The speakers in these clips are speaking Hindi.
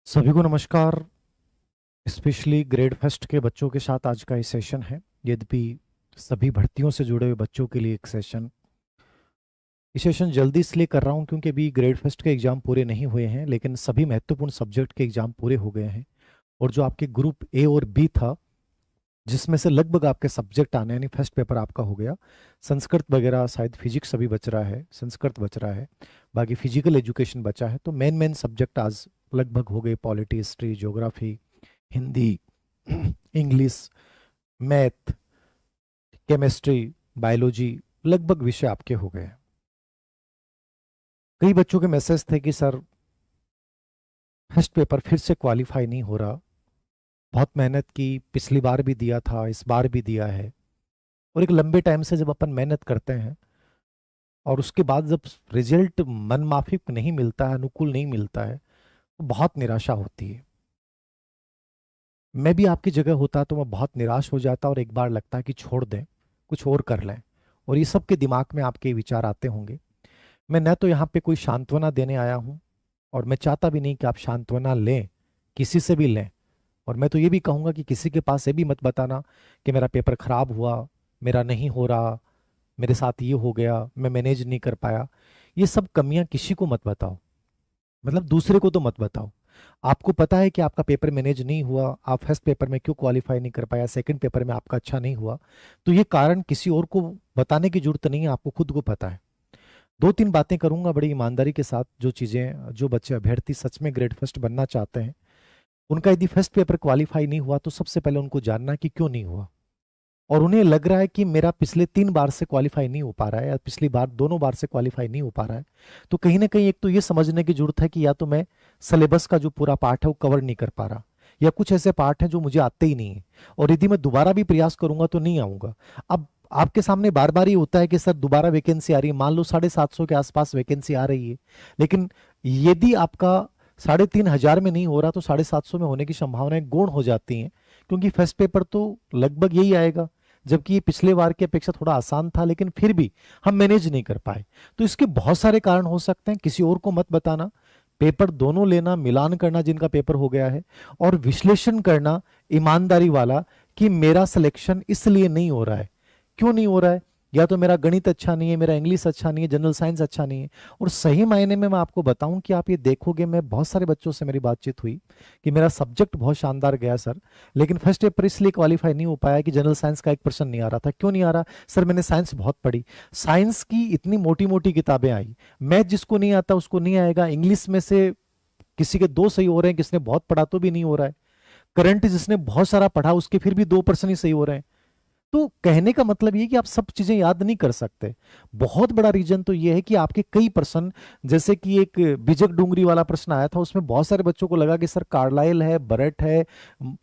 सभी को नमस्कार। स्पेशली ग्रेड फर्स्ट के बच्चों के साथ आज का ये सेशन है। यद्यपि सभी भर्तियों से जुड़े हुए बच्चों के लिए एक सेशन, ये सेशन जल्दी इसलिए कर रहा हूँ क्योंकि अभी ग्रेड फर्स्ट के एग्ज़ाम पूरे नहीं हुए हैं, लेकिन सभी महत्वपूर्ण सब्जेक्ट के एग्ज़ाम पूरे हो गए हैं। और जो आपके ग्रुप ए और बी था, जिसमें से लगभग आपके सब्जेक्ट आने यानी फर्स्ट पेपर आपका हो गया, संस्कृत वगैरह, शायद फिजिक्स अभी बच रहा है, संस्कृत बच रहा है, बाकी फिजिकल एजुकेशन बचा है। तो मेन मेन सब्जेक्ट आज लगभग हो गए। Polity, history, geography, Hindi, English, math, chemistry, biology, लगभग विषय आपके हो गए। कई बच्चों के मैसेज थे कि सर फर्स्ट पेपर फिर से क्वालिफाई नहीं हो रहा, बहुत मेहनत की, पिछली बार भी दिया था, इस बार भी दिया है। और एक लंबे टाइम से जब अपन मेहनत करते हैं और उसके बाद जब रिजल्ट मन माफिक नहीं मिलता है, अनुकूल नहीं मिलता है, तो बहुत निराशा होती है। मैं भी आपकी जगह होता तो मैं बहुत निराश हो जाता और एक बार लगता है कि छोड़ दें, कुछ और कर लें। और ये सब के दिमाग में आपके विचार आते होंगे। मैं न तो यहाँ पे कोई सांत्वना देने आया हूँ, और मैं चाहता भी नहीं कि आप सांत्वना लें, किसी से भी लें। और मैं तो ये भी कहूँगा कि किसी के पास ये भी मत बताना कि मेरा पेपर खराब हुआ, मेरा नहीं हो रहा, मेरे साथ ये हो गया, मैं मैनेज नहीं कर पाया। ये सब कमियां किसी को मत बताओ, मतलब दूसरे को तो मत बताओ। आपको पता है कि आपका पेपर मैनेज नहीं हुआ, आप फर्स्ट पेपर में क्यों क्वालिफाई नहीं कर पाया, सेकंड पेपर में आपका अच्छा नहीं हुआ, तो ये कारण किसी और को बताने की जरूरत नहीं है, आपको खुद को पता है। दो तीन बातें करूंगा बड़ी ईमानदारी के साथ। जो चीजें, जो बच्चे अभ्यर्थी सच में ग्रेड फर्स्ट बनना चाहते हैं, उनका यदि फर्स्ट पेपर क्वालिफाई नहीं हुआ तो सबसे पहले उनको जानना कि क्यों नहीं हुआ। और उन्हें लग रहा है कि मेरा पिछले 3 बार से क्वालिफाई नहीं हो पा रहा है, या पिछली बार दोनों बार से क्वालिफाई नहीं हो पा रहा है, तो कहीं ना कहीं एक तो ये समझने की जरूरत है कि या तो मैं सिलेबस का जो पूरा पार्ट है वो कवर नहीं कर पा रहा, या कुछ ऐसे पार्ट हैं जो मुझे आते ही नहीं है, और यदि मैं दोबारा भी प्रयास करूंगा तो नहीं आऊंगा। अब आपके सामने बार बार ये होता है कि सर दोबारा वैकेंसी आ रही है, मान लो 750 के आसपास वैकेंसी आ रही है, लेकिन यदि आपका 3500 में नहीं हो रहा तो 750 में होने की संभावनाएं गौण हो जाती हैं, क्योंकि फर्स्ट पेपर तो लगभग यही आएगा। जबकि ये पिछले बार की अपेक्षा थोड़ा आसान था, लेकिन फिर भी हम मैनेज नहीं कर पाए। तो इसके बहुत सारे कारण हो सकते हैं, किसी और को मत बताना। पेपर दोनों लेना, मिलान करना जिनका पेपर हो गया है, और विश्लेषण करना ईमानदारी वाला कि मेरा सिलेक्शन इसलिए नहीं हो रहा है, क्यों नहीं हो रहा है। या तो मेरा गणित अच्छा नहीं है, मेरा इंग्लिश अच्छा नहीं है, जनरल साइंस अच्छा नहीं है। और सही मायने में मैं आपको बताऊं कि आप ये देखोगे, मैं बहुत सारे बच्चों से मेरी बातचीत हुई कि मेरा सब्जेक्ट बहुत शानदार गया सर, लेकिन फर्स्ट पेपर इसलिए क्वालिफाई नहीं हो पाया कि जनरल साइंस का 1% नहीं आ रहा था। क्यों नहीं आ रहा सर? मैंने साइंस बहुत पढ़ी, साइंस की इतनी मोटी मोटी किताबें आई, मैथ जिसको नहीं आता उसको नहीं आएगा, इंग्लिश में से किसी के 2 सही हो रहे हैं, किसने बहुत पढ़ा तो भी नहीं हो रहा है, करंट जिसने बहुत सारा पढ़ा उसके फिर भी 2% ही सही हो रहे हैं। तो कहने का मतलब ये कि आप सब चीजें याद नहीं कर सकते। बहुत बड़ा रीजन तो ये है कि आपके कई प्रश्न, जैसे कि एक बिजक डूंगरी वाला प्रश्न आया था, उसमें बहुत सारे बच्चों को लगा कि सर कार्लाइल है, बरेट है,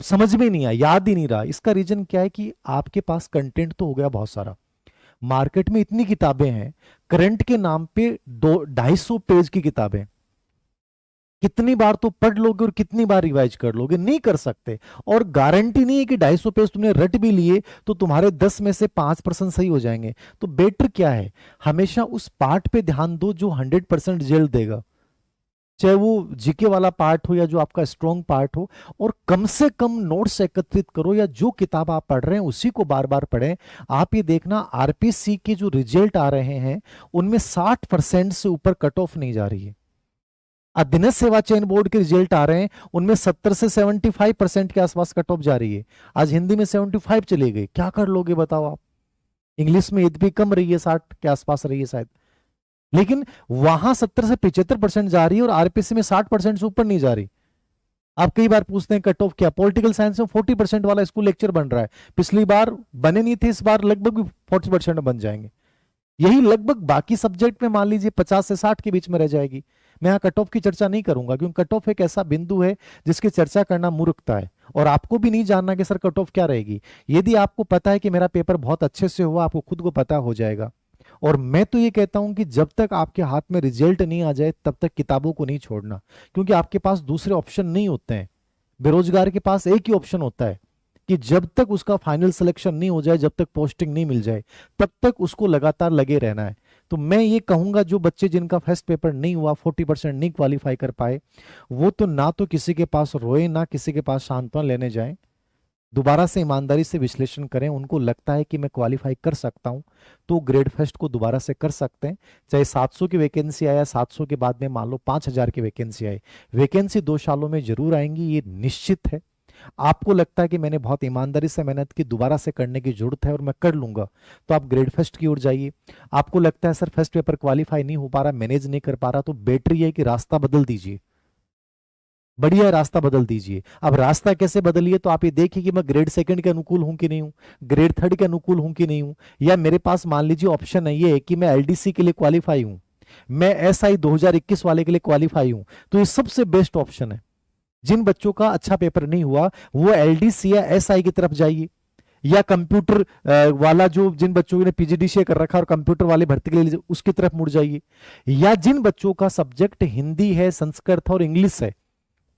समझ में नहीं आया, याद ही नहीं रहा। इसका रीजन क्या है कि आपके पास कंटेंट तो हो गया बहुत सारा, मार्केट में इतनी किताबें हैं, करंट के नाम पे 250 पेज की किताबें, कितनी बार तो पढ़ लोगे और कितनी बार रिवाइज कर लोगे, नहीं कर सकते। और गारंटी नहीं है कि 250 पेज तुमने रट भी लिए तो तुम्हारे 10 में से 5% सही हो जाएंगे। तो बेटर क्या है, हमेशा उस पार्ट पे ध्यान दो जो 100% रिजल्ट देगा, चाहे वो जीके वाला पार्ट हो या जो आपका स्ट्रॉन्ग पार्ट हो। और कम से कम नोट्स एकत्रित करो, या जो किताब आप पढ़ रहे हैं उसी को बार बार पढ़ें। आप ये देखना, आरपीसी के जो रिजल्ट आ रहे हैं उनमें 60% से ऊपर कट ऑफ नहीं जा रही है। अधीनस्थ सेवा चयन बोर्ड के रिजल्ट आ रहे हैं, उनमें 70 से 75% के आसपास कट ऑफ जा रही है। आज हिंदी में 75 चली गई, क्या कर लोगे बताओ आप? इंग्लिश में इतनी कम रही है, 60 के आसपास रही है शायद, लेकिन वहां 70 से 75% जा रही है और आरपीसी में 60% से ऊपर नहीं जा रही। आप कई बार पूछते हैं कट ऑफ क्या, पॉलिटिकल साइंस में 40% वाला स्कूल लेक्चर बन रहा है, पिछली बार बने नहीं थे, इस बार लगभग 40% बन जाएंगे। यही लगभग बाकी सब्जेक्ट में मान लीजिए 50 से 60 के बीच में रह जाएगी। मैं यहाँ कट ऑफ की चर्चा नहीं करूंगा, क्योंकि कट ऑफ एक ऐसा बिंदु है जिसकी चर्चा करना मूर्खता है, और आपको भी नहीं जानना कि सर कट ऑफ क्या रहेगी। यदि आपको पता है कि मेरा पेपर बहुत अच्छे से हुआ, आपको खुद को पता हो जाएगा। और मैं तो ये कहता हूं कि जब तक आपके हाथ में रिजल्ट नहीं आ जाए तब तक किताबों को नहीं छोड़ना, क्योंकि आपके पास दूसरे ऑप्शन नहीं होते हैं। बेरोजगार के पास एक ही ऑप्शन होता है कि जब तक उसका फाइनल सिलेक्शन नहीं हो जाए, जब तक पोस्टिंग नहीं मिल जाए, तब तक उसको लगातार लगे रहना है। तो मैं ये कहूंगा जो बच्चे जिनका फर्स्ट पेपर नहीं हुआ, 40% नहीं क्वालिफाई कर पाए, वो तो ना तो किसी के पास रोए, ना किसी के पास सांत्वना लेने जाएं। दोबारा से ईमानदारी से विश्लेषण करें। उनको लगता है कि मैं क्वालिफाई कर सकता हूं, तो ग्रेड फर्स्ट को दोबारा से कर सकते हैं। चाहे 700 की वैकेंसी आया, 700 के बाद में मान लो 5000 की वैकेंसी आई, वैकेंसी 2 सालों में जरूर आएंगी, ये निश्चित है। आपको लगता है कि मैंने बहुत ईमानदारी से मेहनत की, दोबारा से करने की जरूरत है और मैं कर लूंगा, तो आप ग्रेड फर्स्ट की ओर जाइए। आपको लगता है सर फर्स्ट पेपर क्वालिफाई नहीं हो पा रहा, मैनेज नहीं कर पा रहा, तो बेटर ये है कि रास्ता बदल दीजिए। बढ़िया है, रास्ता बदल दीजिए। अब रास्ता कैसे बदलिए, तो आप ये देखिए कि मैं ग्रेड सेकंड के अनुकूल हूं कि नहीं हूं, ग्रेड थर्ड के अनुकूल हूं कि नहीं हूं, या मेरे पास मान लीजिए ऑप्शन है ये कि मैं एलडीसी के लिए क्वालिफाई हूं, मैं एसआई 2021 वाले के लिए क्वालिफाई हूं, तो ये सबसे बेस्ट ऑप्शन है। जिन बच्चों का अच्छा पेपर नहीं हुआ वो एलडीसी या एसआई की तरफ जाइए, या कंप्यूटर वाला जो जिन बच्चों ने पीजीडीसीए कर रखा है और कंप्यूटर वाले भर्ती के लिए उसकी तरफ मुड़ जाइए, या जिन बच्चों का सब्जेक्ट हिंदी है, संस्कृत और इंग्लिश है,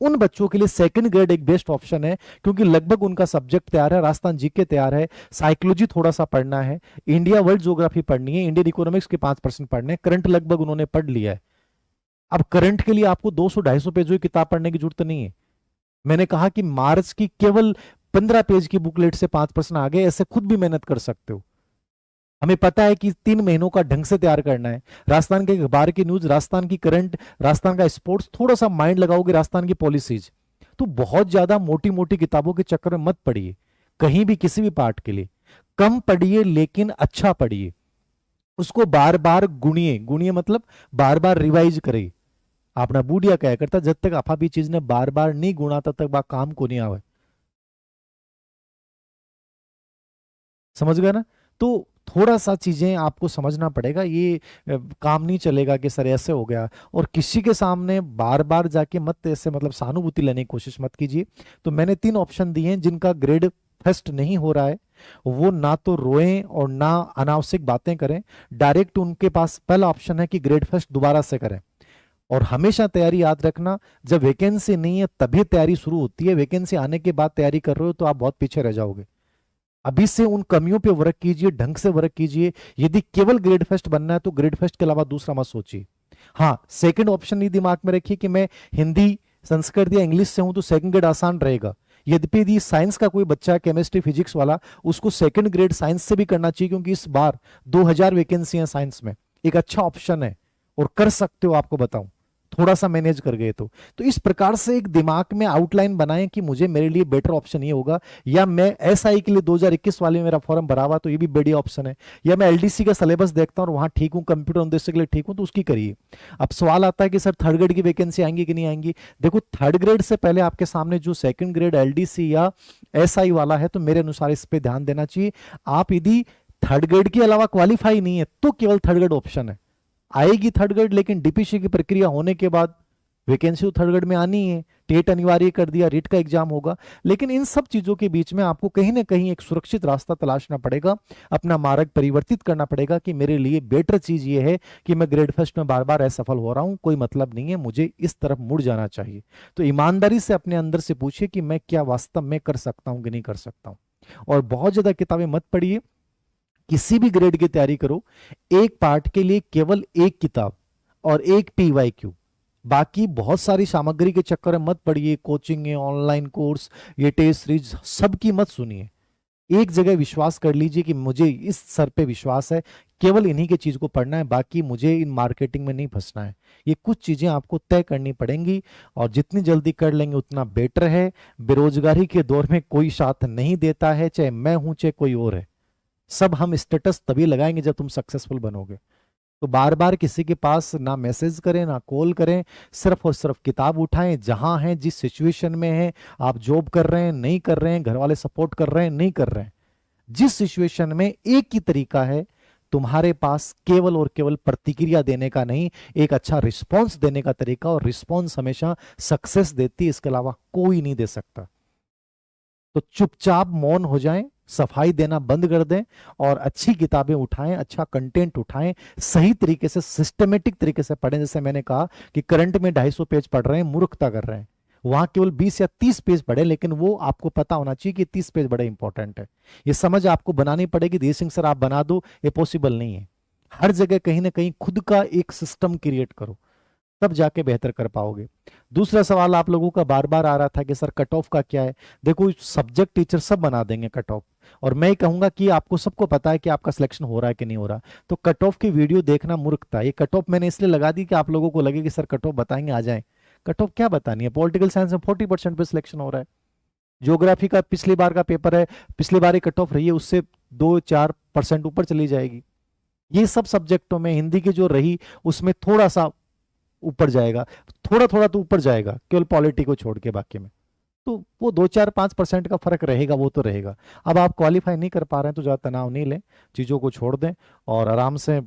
उन बच्चों के लिए सेकंड ग्रेड एक बेस्ट ऑप्शन है, क्योंकि लगभग उनका सब्जेक्ट तैयार है, राजस्थान जीके तैयार है, साइकोलॉजी थोड़ा सा पढ़ना है, इंडिया वर्ल्ड ज्योग्राफी पढ़नी है, इंडियन इकोनॉमिक्स के 5% पढ़ने हैं, करंट लगभग उन्होंने पढ़ लिया है। अब करंट के लिए आपको 200-250 पेजों की किताब पढ़ने की जरूरत नहीं है। मैंने कहा कि मार्च की केवल 15 पेज की बुकलेट से 5% आ गए, ऐसे खुद भी मेहनत कर सकते हो। हमें पता है कि 3 महीनों का ढंग से तैयार करना है। राजस्थान के अखबार की न्यूज, राजस्थान की करंट, राजस्थान का स्पोर्ट्स, थोड़ा सा माइंड लगाओगे राजस्थान की पॉलिसीज, तो बहुत ज्यादा मोटी मोटी किताबों के चक्कर में मत पढ़िए कहीं भी किसी भी पार्ट के लिए। कम पढ़िए लेकिन अच्छा पढ़िए, उसको बार बार गुणिए, गुणिए मतलब बार बार रिवाइज करिए। अपना बूढ़िया क्या करता, जब तक आपा भी चीज ने बार बार नहीं गुणा तब तक बा काम को नहीं आवे। समझ गए ना? तो थोड़ा सा चीजें आपको समझना पड़ेगा, ये काम नहीं चलेगा कि सर ऐसे हो गया। और किसी के सामने बार बार जाके मत ऐसे मतलब सहानुभूति लेने की कोशिश मत कीजिए। तो मैंने 3 ऑप्शन दिए हैं, जिनका ग्रेड फर्स्ट नहीं हो रहा है वो ना तो रोएं और ना अनावश्यक बातें करें, डायरेक्ट उनके पास पहला ऑप्शन है कि ग्रेड फर्स्ट दोबारा से करें। और हमेशा तैयारी याद रखना, जब वैकेंसी नहीं है तभी तैयारी शुरू होती है, वैकेंसी आने के बाद तैयारी कर रहे हो तो आप बहुत पीछे रह जाओगे। अभी से उन कमियों पे वर्क कीजिए, ढंग से वर्क कीजिए। यदि केवल ग्रेड फर्स्ट बनना है तो ग्रेड फर्स्ट के अलावा दूसरा मत सोचिए। हाँ, सेकंड ऑप्शन ये दिमाग में रखिए कि मैं हिंदी, संस्कृत या इंग्लिश से हूं तो सेकंड ग्रेड आसान रहेगा। यद्यपि यदि साइंस का कोई बच्चा, केमिस्ट्री फिजिक्स वाला, उसको सेकंड ग्रेड साइंस से भी करना चाहिए, क्योंकि इस बार 2000 वैकेंसी है साइंस में, एक अच्छा ऑप्शन है और कर सकते हो। आपको बताऊं, थोड़ा सा मैनेज कर गए तो इस प्रकार से एक दिमाग में आउटलाइन बनाएं कि मुझे, मेरे लिए बेटर ऑप्शन ये होगा, या मैं एसआई के लिए 2021 वाले में मेरा फॉर्म भरा हुआ तो ये भी बढ़िया ऑप्शन है, या मैं एलडीसी का सिलेबस देखता हूं और वहां ठीक हूं, कंप्यूटर उद्देश्य के लिए ठीक हूं, तो उसकी करिए। अब सवाल आता है कि सर थर्ड ग्रेड की वैकेंसी आएंगी कि नहीं आएंगी। देखो, थर्ड ग्रेड से पहले आपके सामने जो सेकंड ग्रेड एलडीसी या एसआई वाला है, तो मेरे अनुसार इस पर ध्यान देना चाहिए। आप यदि थर्ड ग्रेड के अलावा क्वालिफाई नहीं है तो केवल थर्ड ग्रेड ऑप्शन है, आएगी थर्ड ग्रेड, लेकिन डीपीसी की प्रक्रिया होने के बाद वैकेंसी तो थर्ड ग्रेड में आनी है, टेट अनिवार्य कर दिया, रीट का एग्जाम होगा। लेकिन इन सब चीजों के बीच में आपको कहीं ना कहीं एक सुरक्षित रास्ता तलाशना पड़ेगा, अपना मार्ग परिवर्तित करना पड़ेगा कि मेरे लिए बेटर चीज ये है कि मैं ग्रेड फर्स्ट में बार बार असफल हो रहा हूं, कोई मतलब नहीं है, मुझे इस तरफ मुड़ जाना चाहिए। तो ईमानदारी से अपने अंदर से पूछिए कि मैं क्या वास्तव में कर सकता हूं कि नहीं कर सकता हूं। और बहुत ज्यादा किताबें मत पढ़िए, किसी भी ग्रेड की तैयारी करो, एक पार्ट के लिए केवल एक किताब और एक पीवाईक्यू, बाकी बहुत सारी सामग्री के चक्कर में मत पड़िए। कोचिंग है, ऑनलाइन कोर्स, ये टेस्ट सीरीज सबकी मत सुनिए। एक जगह विश्वास कर लीजिए कि मुझे इस सर पे विश्वास है, केवल इन्हीं की चीज को पढ़ना है, बाकी मुझे इन मार्केटिंग में नहीं फंसना है। ये कुछ चीजें आपको तय करनी पड़ेंगी और जितनी जल्दी कर लेंगे उतना बेटर है। बेरोजगारी के दौर में कोई साथ नहीं देता है, चाहे मैं हूं चाहे कोई और है। सब हम स्टेटस तभी लगाएंगे जब तुम सक्सेसफुल बनोगे। तो बार बार किसी के पास ना मैसेज करें ना कॉल करें, सिर्फ और सिर्फ किताब उठाएं, जहां हैं, जिस सिचुएशन में हैं, आप जॉब कर रहे हैं नहीं कर रहे हैं, घर वाले सपोर्ट कर रहे हैं नहीं कर रहे हैं, जिस सिचुएशन में एक ही तरीका है तुम्हारे पास, केवल और केवल प्रतिक्रिया देने का नहीं, एक अच्छा रिस्पॉन्स देने का तरीका, और रिस्पॉन्स हमेशा सक्सेस देती है, इसके अलावा कोई नहीं दे सकता। तो चुपचाप मौन हो जाएं, सफाई देना बंद कर दें और अच्छी किताबें उठाएं, अच्छा कंटेंट उठाएं, सही तरीके से सिस्टमेटिक तरीके से पढ़ें। जैसे मैंने कहा कि करंट में 250 पेज पढ़ रहे हैं, मूर्खता कर रहे हैं, वहां केवल 20 या 30 पेज पढ़े, लेकिन वो आपको पता होना चाहिए कि 30 पेज बड़े इंपॉर्टेंट है। ये समझ आपको बनानी पड़ेगी। देव सिंह सर आप बना दो, ये पॉसिबल नहीं है। हर जगह कहीं ना कहीं खुद का एक सिस्टम क्रिएट करो, तब जाके बेहतर कर पाओगे। दूसरा सवाल आप लोगों का बार बार आ रहा था कि सर कट ऑफ का क्या है। देखो सब्जेक्ट टीचर सब बना देंगे कट ऑफ, और मैं कहूंगा कि आपको सबको पता है कि आपका सिलेक्शन हो रहा है कि नहीं हो रहा। तो कट ऑफ की वीडियो देखना मूर्खता है। ये कट ऑफ मैंने इसलिए लगा दी कि आप लोगों को लगे कि सर कट ऑफ बताएंगे आ जाए। कट ऑफ क्या बतानी है? पॉलिटिकल साइंस में 40% पे सिलेक्शन हो रहा है। ज्योग्राफी का पिछली बार का पेपर है, पिछली बार ही कट ऑफ रही है, उससे 2-4% ऊपर चली जाएगी। ये सब सब्जेक्टों में हिंदी की जो रही उसमें थोड़ा सा ऊपर जाएगा, थोड़ा थोड़ा तो ऊपर जाएगा केवल पॉलिटी को छोड़ के, बाकी में तो वो 2-4-5% का फर्क रहेगा, वो तो रहेगा। अब आप क्वालिफाई नहीं कर पा रहे हैं तो ज़्यादा तनाव नहीं लें, चीज़ों को छोड़ दें और आराम से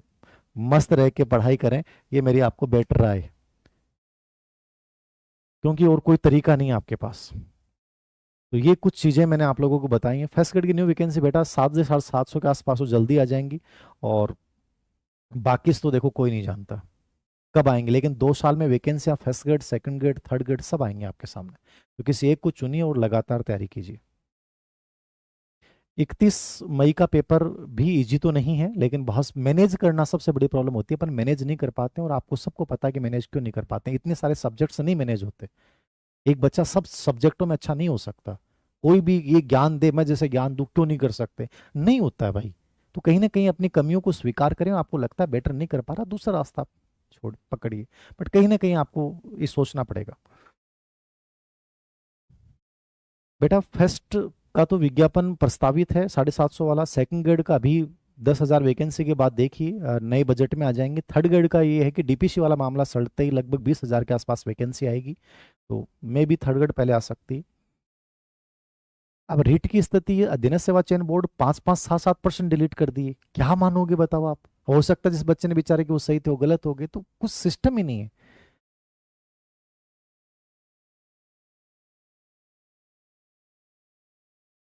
मस्त रह के पढ़ाई करें। ये मेरी आपको बेटर राय है, क्योंकि और कोई तरीका नहीं है आपके पास। तो ये कुछ चीज़ें मैंने आप लोगों को बताई हैं। फर्स्ट ग्रेड की न्यू वैकेंसी बेटा 7 से 750 के आसपास तो जल्दी आ जाएंगी, और बाकी तो देखो कोई नहीं जानता कब आएंगे, लेकिन 2 साल में वैकेंसी आप first grade, second grade, third grade सब आएंगे आपके सामने। तो किसी एक को चुनिए और लगातार तैयारी कीजिए। 31 मई का पेपर भी इजी तो नहीं है, लेकिन बहुत मैनेज करना सबसे बड़ी प्रॉब्लम होती है। अपन मैनेज नहीं कर पाते हैं, और आपको सबको पता है कि मैनेज क्यों नहीं कर पाते हैं। इतने सारे सब्जेक्ट्स नहीं मैनेज होते। एक बच्चा सब सब्जेक्टों में अच्छा नहीं हो सकता। कोई भी ये ज्ञान दे, मैं जैसे ज्ञान दूं क्यों नहीं कर सकते, नहीं होता है भाई। तो कहीं ना कहीं अपनी कमियों को स्वीकार करें। आपको लगता है बेटर नहीं कर पा रहा, दूसरा रास्ता छोड़ पकड़िए, बट कहीं ना कहीं आपको ये सोचना पड़ेगा। बेटा फर्स्ट का तो विज्ञापन प्रस्तावित है 750 वाला। सेकंड ग्रेड का अभी 10,000 वैकेंसी के बाद देखिए नए बजट में आ जाएंगे। थर्ड ग्रेड का ये है कि डीपीसी वाला मामला सड़ते ही लगभग 20,000 के आसपास वैकेंसी आएगी, तो मे भी थर्ड ग्रेड पहले आ सकती है। अब रीट की स्थिति है, अधीनस्थ सेवा चयन बोर्ड 5-5, 7-7% डिलीट कर दिए। क्या मानोगे बताओ आप? हो सकता है जिस बच्चे ने बेचारे कि वो सही थे वो गलत हो गए, तो कुछ सिस्टम ही नहीं है।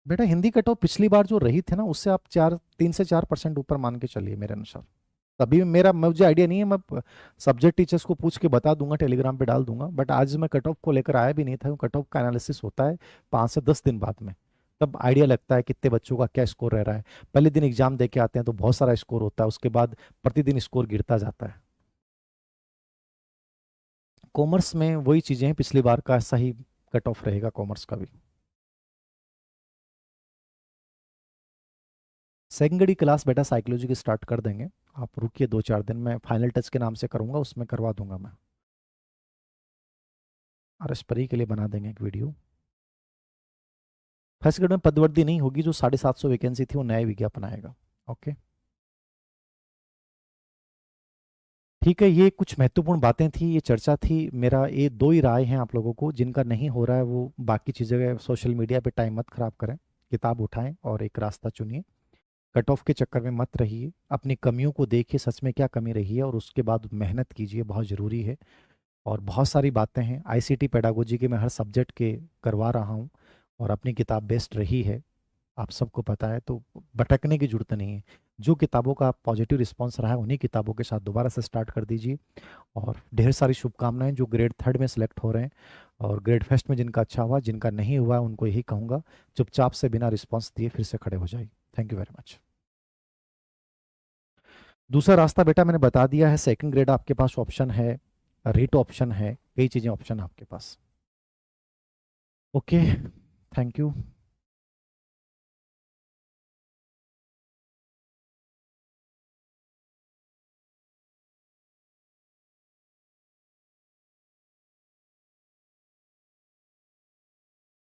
बेटा हिंदी कट ऑफ पिछली बार जो रही थी ना, उससे आप 3 से 4% ऊपर मान के चलिए मेरे अनुसार। तभी मेरा मुझे आइडिया नहीं है, मैं सब्जेक्ट टीचर्स को पूछ के बता दूंगा, टेलीग्राम पे डाल दूंगा। बट आज मैं कट ऑफ को लेकर आया भी नहीं था। कट ऑफ का एनालिसिस होता है 5 से 10 दिन बाद में, तब आइडिया लगता है कितने बच्चों का क्या स्कोर रह रहा है। पहले दिन एग्जाम दे के आते हैं तो बहुत सारा स्कोर होता है, उसके बाद प्रतिदिन स्कोर गिरता जाता है। कॉमर्स में वही चीज़ें हैं, पिछली बार का ऐसा ही कट ऑफ रहेगा कॉमर्स का भी। सेकेंड की क्लास बेटा साइकोलॉजी की स्टार्ट कर देंगे, आप रुकिए 2-4 दिन में। फाइनल टच के नाम से करूंगा, उसमें करवा दूंगा मैं। आरएस परी के लिए बना देंगे एक वीडियो। फर्स्ट ग्रेड में पदवर्दी नहीं होगी, जो 750 वैकेंसी थी वो नया विज्ञापन आएगा। ओके ठीक है, ये कुछ महत्वपूर्ण बातें थी, ये चर्चा थी। मेरा ये दो ही राय हैं आप लोगों को, जिनका नहीं हो रहा है वो बाकी चीज़ें सोशल मीडिया पे टाइम मत खराब करें, किताब उठाएं और एक रास्ता चुनिए। कट ऑफ के चक्कर में मत रहिए, अपनी कमियों को देखिए सच में क्या कमी रही है, और उसके बाद मेहनत कीजिए, बहुत ज़रूरी है। और बहुत सारी बातें हैं आईसीटी पेडागोजी के, मैं हर सब्जेक्ट के करवा रहा हूँ, और अपनी किताब बेस्ट रही है, आप सबको पता है। तो भटकने की जरूरत नहीं है। जो किताबों का पॉजिटिव रिस्पॉन्स रहा है उन्हीं किताबों के साथ दोबारा से स्टार्ट कर दीजिए। और ढेर सारी शुभकामनाएं जो ग्रेड थर्ड में सेलेक्ट हो रहे हैं, और ग्रेड फर्स्ट में जिनका अच्छा हुआ, जिनका नहीं हुआ उनको यही कहूँगा चुपचाप से बिना रिस्पॉन्स दिए फिर से खड़े हो जाइए। Thank you very much. दूसरा रास्ता बेटा मैंने बता दिया है। सेकंड ग्रेड आपके पास ऑप्शन है, रीट ऑप्शन है, कई चीज़ें ऑप्शन है आपके पास। Okay, thank you.